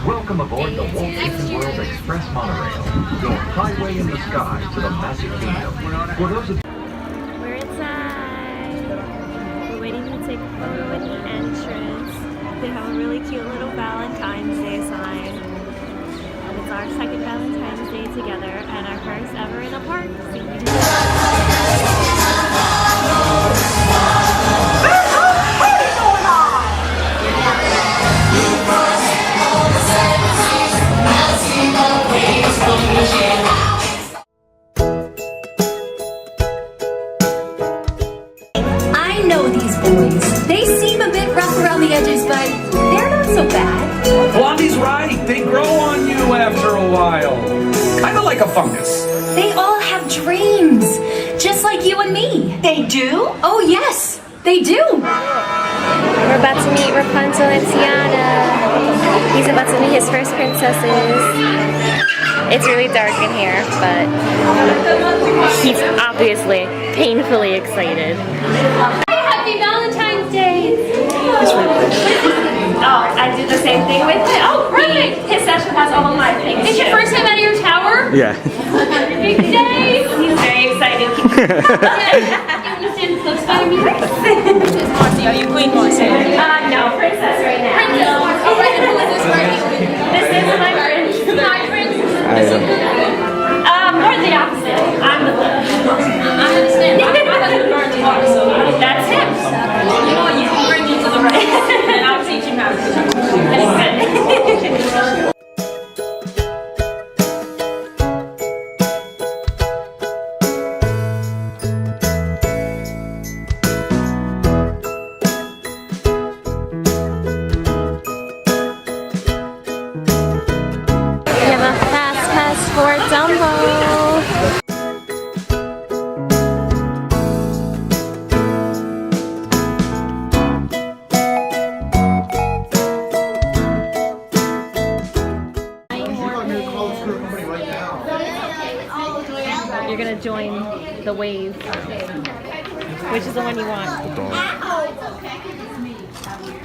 Welcome aboard the Walt Disney World Express monorail, your highway in the sky to the Magic Kingdom. For those of We're inside. We're waiting to take a photo at the entrance. They have a really cute little Valentine's Day sign. And it's our second Valentine's Day together and our first ever in a park scene. I know these boys. They seem a bit rough around the edges, but they're not so bad. Blondie's right. They grow on you after a while. Kind of like a fungus. They all have dreams, just like you and me. They do? Oh yes, they do. We're about to meet Rapunzel and Tiana. He's about to meet his first princesses. It's really dark in here, but he's obviously painfully excited. Happy Valentine's Day! Oh, I did the same thing with it. Oh, perfect! His session has all of my things. It's your first time out of your tower? Yeah. Big day! He's very excited. Marci, are you Queen Marci? No, princess right now. Princess. Oh, right, and who is this right? This is my prince. My prince? More the opposite. I'm the I understand. My husband burned the water, so That's him. you know what? You can bring me to the right. And I'll teach him how to do it. We have a fast pass for Dumbo. You're gonna join the wave. Which is the one you want?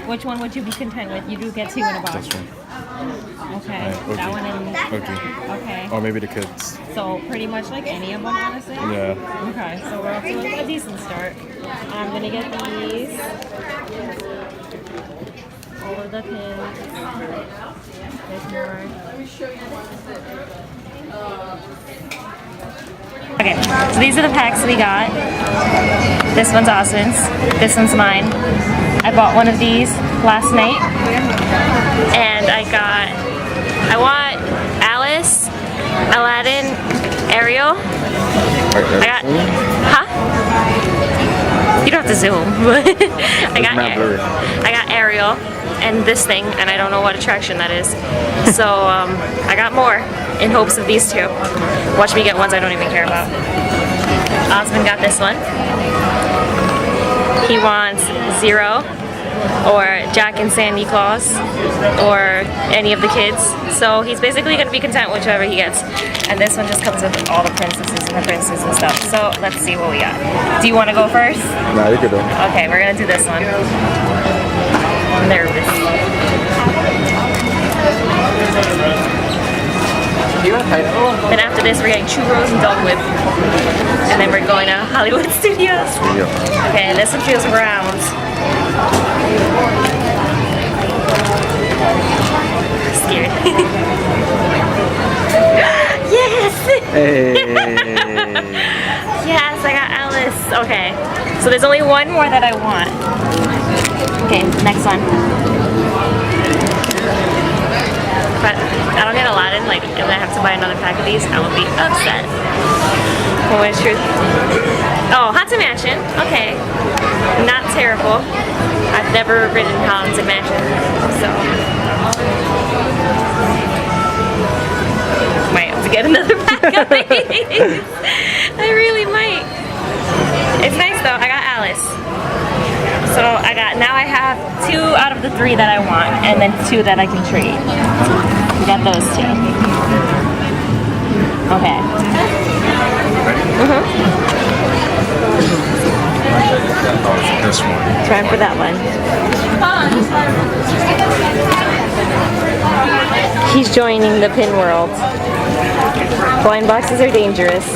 Which one would you be content with? You do get two in a box. This one. Okay, Okay. that one and Okay. okay. Or maybe the kids. So pretty much like any of them, honestly. Yeah. Okay, so we're off to a decent start. I'm gonna get these. All of the pins. There's more. Okay, so these are the packs we got. This one's Austin's. This one's mine. I bought one of these last night. And I want Alice, Aladdin, Ariel. I got, you don't have to zoom, but I got Ariel and this thing, and I don't know what attraction that is. So I got more in hopes of these two. Watch me get ones I don't even care about. Osmond got this one. He wants Zero, or Jack and Sandy Claus, or any of the kids. So he's basically going to be content with whichever he gets. And this one just comes with all the princesses and the princes and stuff. So let's see what we got. Do you want to go first? Nah, you could do. Okay, we're going to do this one. I'm nervous. Then after this, we're getting churros and dog whip. And then we're going to Hollywood Studios. Okay, and this one feels round. Scared. Yes! Hey. Yes, I got Alice. Okay, so there's only one more that I want. Okay, next one. But I don't get Aladdin, like if I have to buy another pack of these, I will be upset. What is truth? Oh, Haunted Mansion. Okay. Not terrible. I've never ridden Haunted Mansion, so might have to get another pack of these. I really might. It's nice though. I got Alice. So now I have 2 out of the 3 that I want, and then 2 that I can trade. We got those 2. Okay. This one. Try for that one. He's joining the pin world. Blind boxes are dangerous.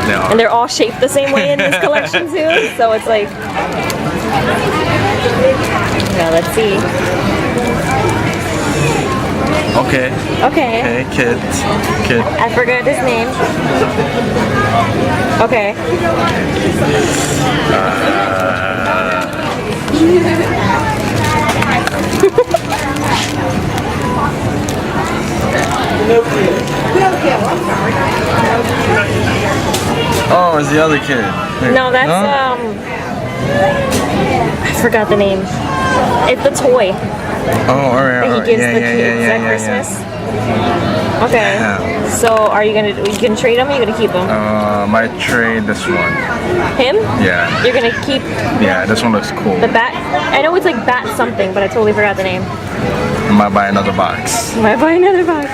No. And they're all shaped the same way in this collection too, so it's like... Now let's see. Okay. Okay. Okay, kid. I forgot his name. Okay. Oh, it's the other kid. No, that's I forgot the name. It's the toy Oh, alright. that he gives the kids at Christmas. Okay. Yeah. So are you gonna trade him or are you gonna keep him? Might trade this one. Him? Yeah. You're gonna keep Yeah, this one looks cool. the bat? I know it's like bat something, but I totally forgot the name. I might buy another box. Might buy another box.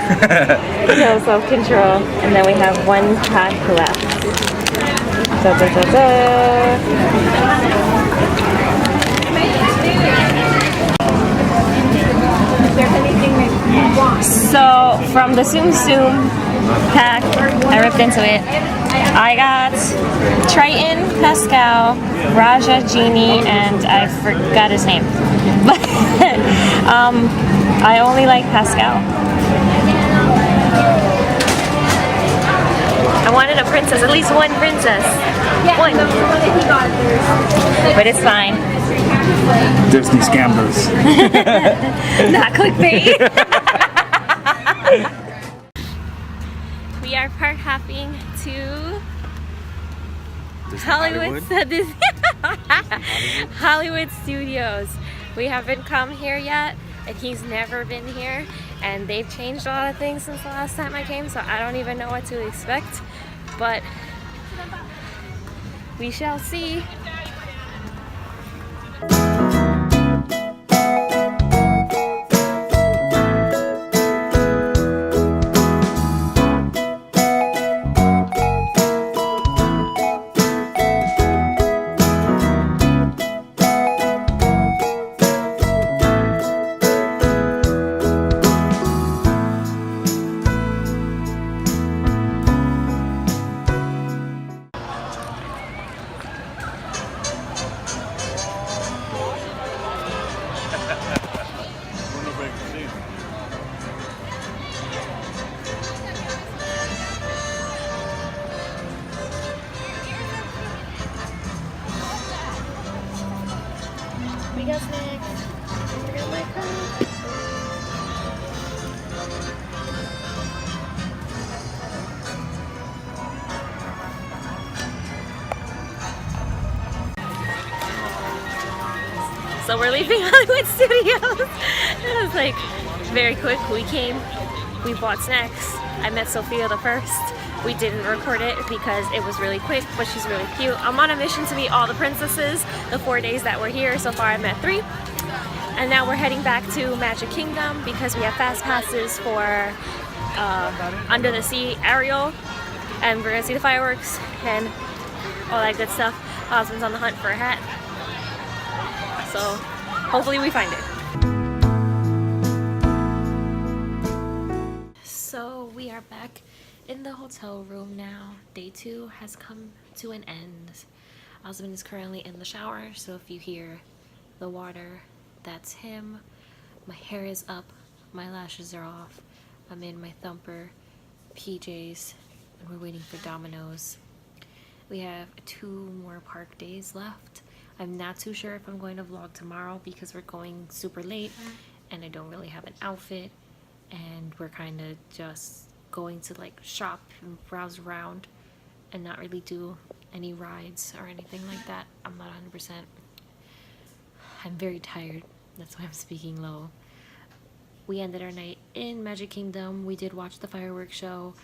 No self-control. And then we have one pack left. Da, da, da, da. So from the Tsum Tsum pack, I ripped into it. I got Triton, Pascal, Raja, Genie, and I forgot his name. But I only like Pascal. I wanted a princess, at least one princess. One. But it's fine. Disney scammers. Not clickbait. We are park hopping to Hollywood Hollywood Studios. We haven't come here yet, and he's never been here, and they've changed a lot of things since the last time I came, so I don't even know what to expect, but we shall see. We got snacks. I got my cup. So we're leaving Hollywood Studios. It was like very quick. We came, we bought snacks. I met Sophia the first. We didn't record it because it was really quick, but she's really cute. I'm on a mission to meet all the princesses the 4 days that we're here. So far I met 3. And now we're heading back to Magic Kingdom because we have fast passes for Under the Sea Ariel. And we're gonna see the fireworks and all that good stuff. My husband's on the hunt for a hat. So hopefully we find it. So we are back in the hotel room now. Day 2 has come to an end. My husband is currently in the shower, so if you hear the water, that's him. My hair is up, my lashes are off. I'm in my thumper PJs, and we're waiting for Domino's. We have 2 more park days left. I'm not too sure if I'm going to vlog tomorrow because we're going super late and I don't really have an outfit, and we're kind of just going to like shop and browse around and not really do any rides or anything like that. I'm not 100%. I'm very tired, that's why I'm speaking low. We ended our night in Magic Kingdom. We did watch the fireworks show.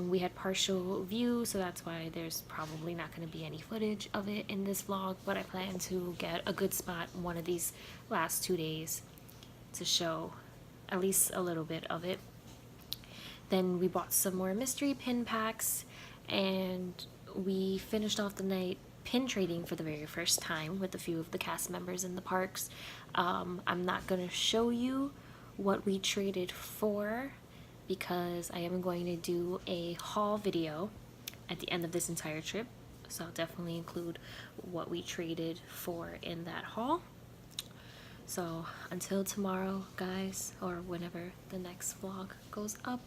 We had partial view, so that's why there's probably not going to be any footage of it in this vlog, but I plan to get a good spot one of these last 2 days to show at least a little bit of it. Then we bought some more mystery pin packs, and we finished off the night pin trading for the very first time with a few of the cast members in the parks. I'm not going to show you what we traded for, because I am going to do a haul video at the end of this entire trip. So I'll definitely include what we traded for in that haul. So until tomorrow, guys, or whenever the next vlog goes up,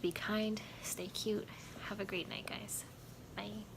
be kind, stay cute, have a great night, guys. Bye.